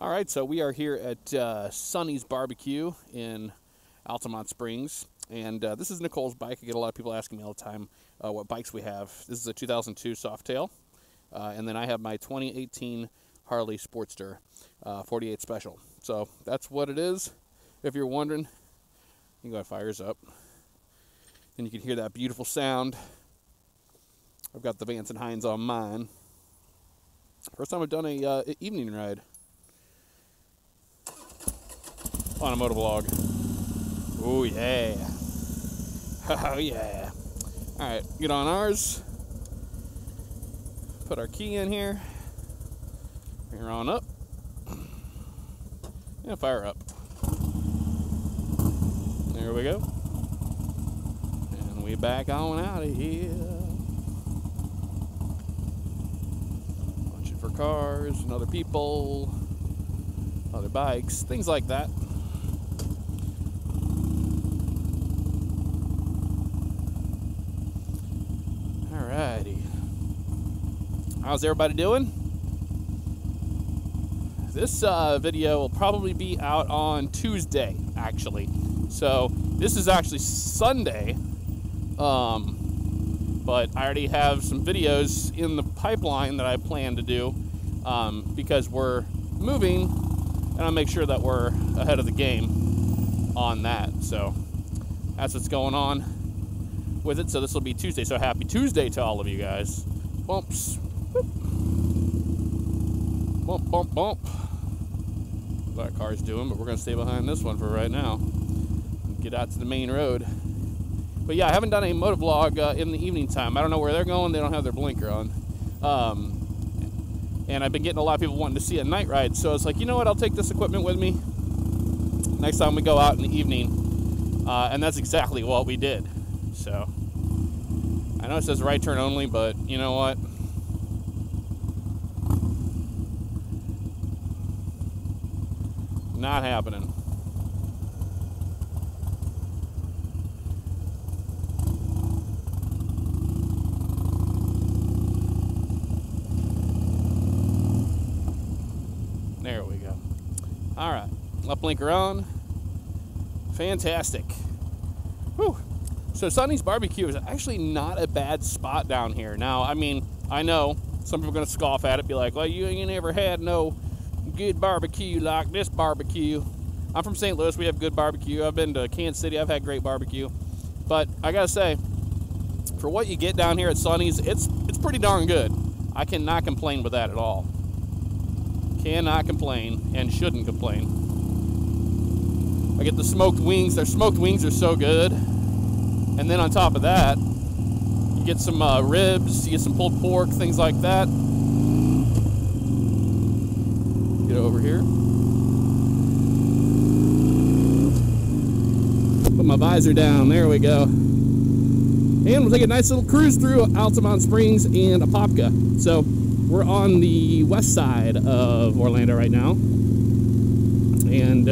All right, so we are here at Sonnys BBQ in Altamonte Springs, and this is Nicole's bike. I get a lot of people asking me all the time what bikes we have. This is a 2002 Softail, and then I have my 2018 Harley Sportster 48 Special. So that's what it is. If you're wondering, you can go, it fires up, and you can hear that beautiful sound. I've got the Vance and Hines on mine. First time I've done a evening ride on a Motovlog. Oh yeah. Oh yeah. Alright, get on ours. Put our key in here. Bring her on up. And fire up. There we go. And we back on out of here. Watching for cars and other people, other bikes, things like that. Alrighty. How's everybody doing? This video will probably be out on Tuesday, actually. So this is actually Sunday, but I already have some videos in the pipeline that I plan to do because we're moving, and I'll make sure that we're ahead of the game on that. So that's what's going on with it. So this will be Tuesday. So happy Tuesday to all of you guys. Bumps. Whoop. Bump, bump, bump. What that car's doing, but we're going to stay behind this one for right now. Get out to the main road. But yeah, I haven't done a motovlog in the evening time. I don't know where they're going. They don't have their blinker on. And I've been getting a lot of people wanting to see a night ride. So it's like, you know what? I'll take this equipment with me next time we go out in the evening. And that's exactly what we did. So I know it says right turn only, but you know what? Not happening. There we go. All right, left blinker on. Fantastic. Whew. So Sonnys BBQ is actually not a bad spot down here. Now, I mean, I know some people are going to scoff at it, be like, well, you ain't never had no good barbecue like this barbecue. I'm from St. Louis. We have good barbecue. I've been to Kansas City. I've had great barbecue. But I got to say, for what you get down here at Sonnys, it's pretty darn good. I cannot complain with that at all. Cannot complain and shouldn't complain. I get the smoked wings. Their smoked wings are so good. And then on top of that, you get some ribs, you get some pulled pork, things like that. Get over here. Put my visor down, there we go. And we'll take a nice little cruise through Altamonte Springs and Apopka. So we're on the west side of Orlando right now. And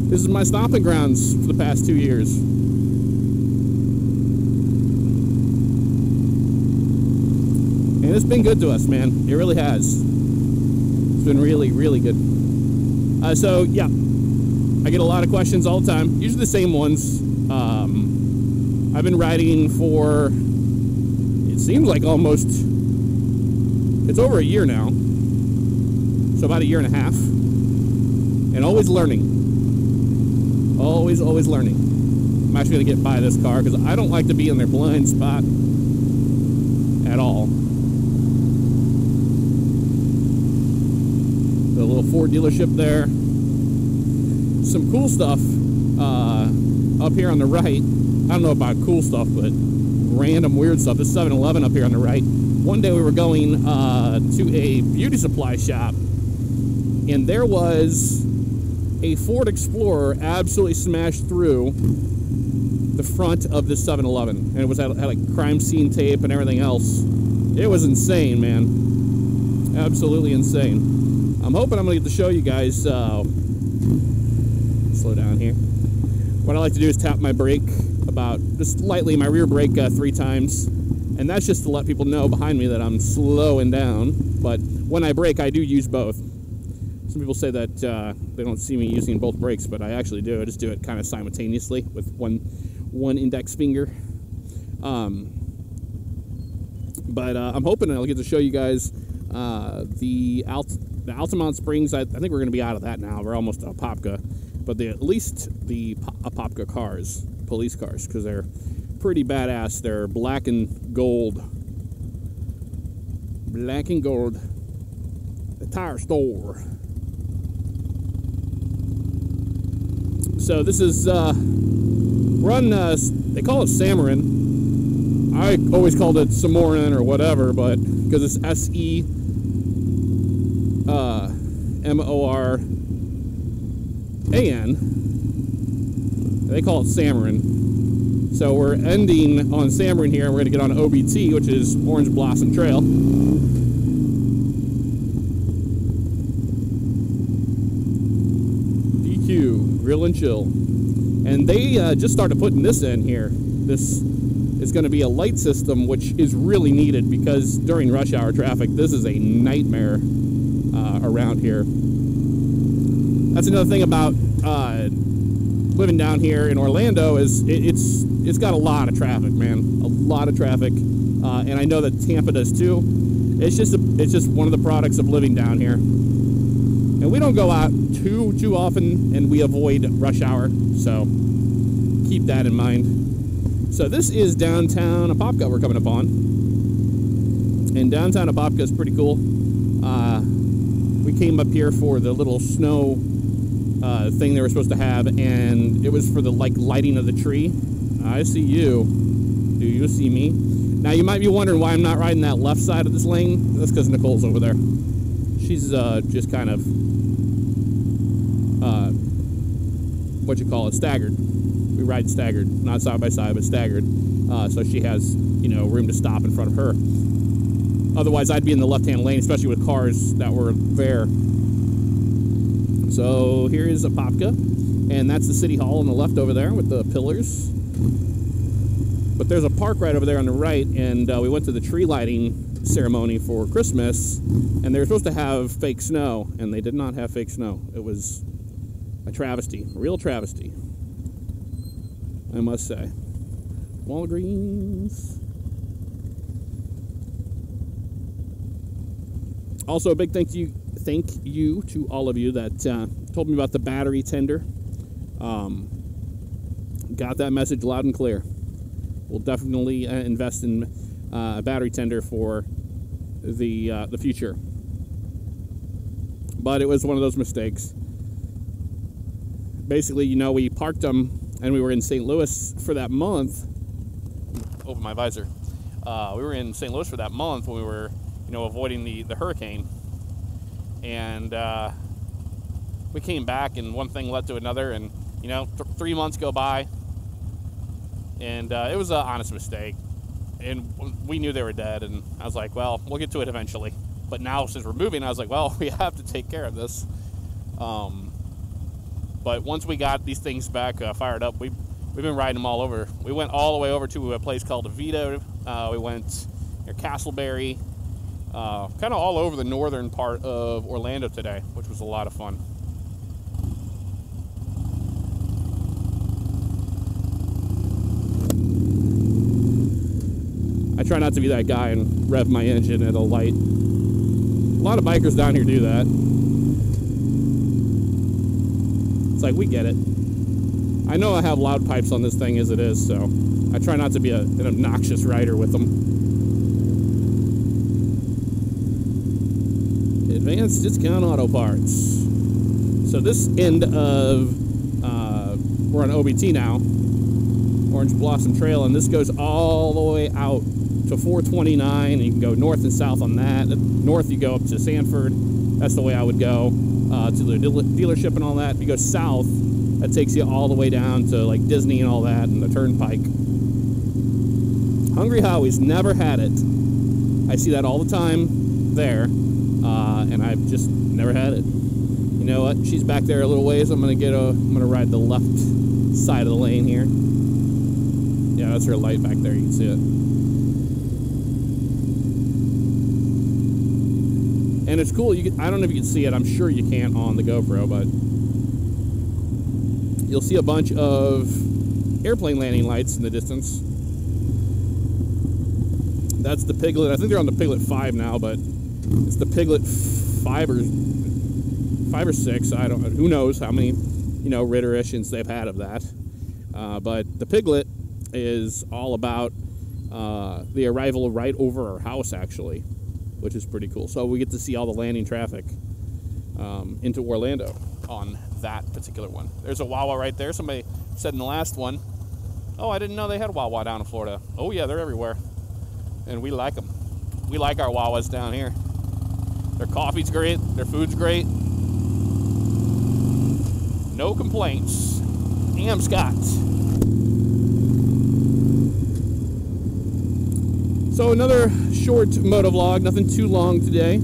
this is my stomping grounds for the past 2 years. And it's been good to us, man. It really has. It's been really, really good. So, yeah. I get a lot of questions all the time. Usually the same ones. I've been riding for, it seems like almost, it's over a year now. So about a year and a half. And always learning. Always learning. I'm actually going to get by this car because I don't like to be in their blind spot at all. The little Ford dealership there. Some cool stuff up here on the right. I don't know about cool stuff, but random weird stuff. This 7-Eleven up here on the right. One day we were going to a beauty supply shop, and there was a Ford Explorer absolutely smashed through the front of this 7-Eleven, and it had like crime scene tape and everything else. It was insane, man. Absolutely insane. I'm hoping I'm gonna get to show you guys. Slow down here. What I like to do is tap my brake just lightly, my rear brake 3 times, and that's just to let people know behind me that I'm slowing down. But when I brake, I do use both. Some people say that they don't see me using both brakes, but I actually do. I just do it kind of simultaneously with one index finger. But I'm hoping I'll get to show you guys the Altamonte Springs. I think we're going to be out of that now. We're almost to Apopka. But at least the Apopka cars, police cars, because they're pretty badass. They're black and gold. Black and gold. The tire store. So this is, we're on, they call it Samarin. I always called it Samorin or whatever, but because it's S-E-M-O-R-A-N, they call it Samarin. So we're ending on Samarin here, and we're going to get on OBT, which is Orange Blossom Trail. DQ, Real and Chill. And they just started putting this in here. This is going to be a light system, which is really needed because during rush hour traffic, this is a nightmare around here. That's another thing about living down here in Orlando is it's got a lot of traffic, man, a lot of traffic, and I know that Tampa does too. It's just one of the products of living down here, and we don't go out too often, and we avoid rush hour, so keep that in mind. So this is downtown Apopka we're coming up on. And downtown Apopka is pretty cool. We came up here for the little snow thing they were supposed to have, and it was for the lighting of the tree. I see you. Do you see me? Now you might be wondering why I'm not riding that left side of this lane. That's because Nicole's over there. She's just kind of staggered. We ride staggered, not side by side, but staggered. So she has, room to stop in front of her. Otherwise, I'd be in the left-hand lane, especially with cars that were there. So here is Apopka, and that's the city hall on the left over there with the pillars. But there's a park right over there on the right, and we went to the tree lighting ceremony for Christmas, and they were supposed to have fake snow, and they did not have fake snow. It was a travesty, a real travesty, I must say. Walgreens. Also, a big thank you to all of you that told me about the battery tender. Got that message loud and clear. We'll definitely invest in a battery tender for the future. But it was one of those mistakes. Basically, we parked them, and we were in St. Louis for that month. Open my visor. We were in St. Louis for that month when we were, avoiding the hurricane. And we came back, and one thing led to another, and 3 months go by, and it was an honest mistake. And we knew they were dead, and I was like, well, we'll get to it eventually. But now, since we're moving, I was like, well, we have to take care of this. But once we got these things back fired up, we've been riding them all over. We went all the way over to a place called Vito. We went near Castleberry, kind of all over the northern part of Orlando today, which was a lot of fun. I try not to be that guy and rev my engine at a light. A lot of bikers down here do that. It's like, we get it. I know I have loud pipes on this thing as it is, so I try not to be an obnoxious rider with them. Advanced Discount Auto Parts. So this end of, we're on OBT now, Orange Blossom Trail, and this goes all the way out to 429, and you can go north and south on that. North you go up to Sanford. That's the way I would go, to the dealership and all that. If you go south, that takes you all the way down to like Disney and all that, and the Turnpike. Hungry Howie's, never had it. I see that all the time there, and I've just never had it. You know what? She's back there a little ways. I'm gonna ride the left side of the lane here. Yeah, that's her light back there. You can see it. And it's cool. I don't know if you can see it. I'm sure you can't on the GoPro, but you'll see a bunch of airplane landing lights in the distance. That's the Piglet. I think they're on the Piglet 5 now, but it's the Piglet 5 or 6. I don't. Who knows how many, reiterations they've had of that. But the Piglet is all about the arrival right over our house, actually, which is pretty cool. So we get to see all the landing traffic into Orlando on that particular one. There's a Wawa right there. Somebody said in the last one, oh, I didn't know they had Wawa down in Florida. Oh, yeah, they're everywhere. And we like them. We like our Wawas down here. Their coffee's great. Their food's great. No complaints. Am Scott. So another short motovlog, nothing too long today.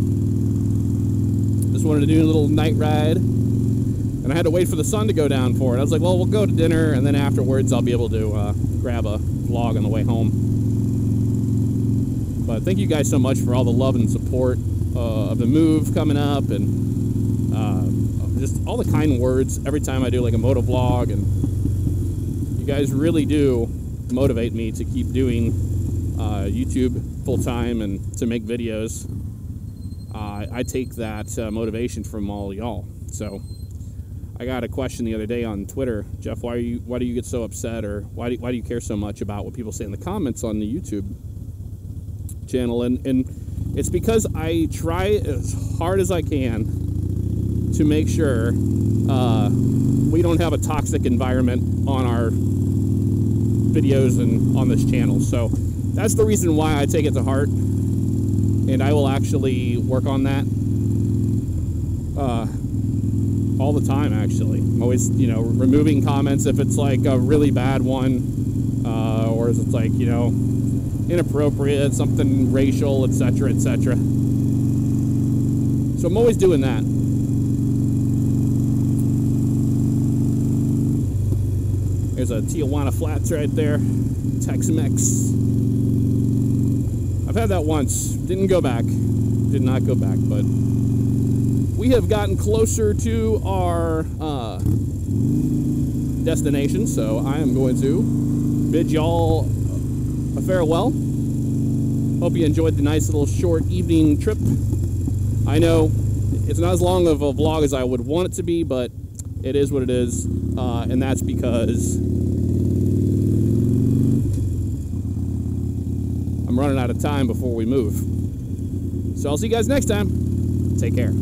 Just wanted to do a little night ride, and I had to wait for the sun to go down for it. I was like, well, we'll go to dinner, and then afterwards I'll be able to grab a vlog on the way home. But thank you guys so much for all the love and support of the move coming up, and just all the kind words every time I do like a motovlog, and you guys really do motivate me to keep doing YouTube full-time and to make videos. I take that motivation from all y'all. So I got a question the other day on Twitter, Jeff, why do you get so upset, or why do you care so much about what people say in the comments on the YouTube channel? And it's because I try as hard as I can to make sure we don't have a toxic environment on our videos and on this channel. So that's the reason why I take it to heart, and I will actually work on that all the time, actually. I'm always, removing comments if it's like a really bad one, or if it's like, inappropriate, something racial, etc., etc. So I'm always doing that. There's a Tijuana Flats right there, Tex-Mex. I've had that once, didn't go back, did not go back, but we have gotten closer to our destination, so I am going to bid y'all a farewell. Hope you enjoyed the nice little short evening trip. I know it's not as long of a vlog as I would want it to be, but it is what it is, and that's because I'm running out of time before we move. So I'll see you guys next time. Take care.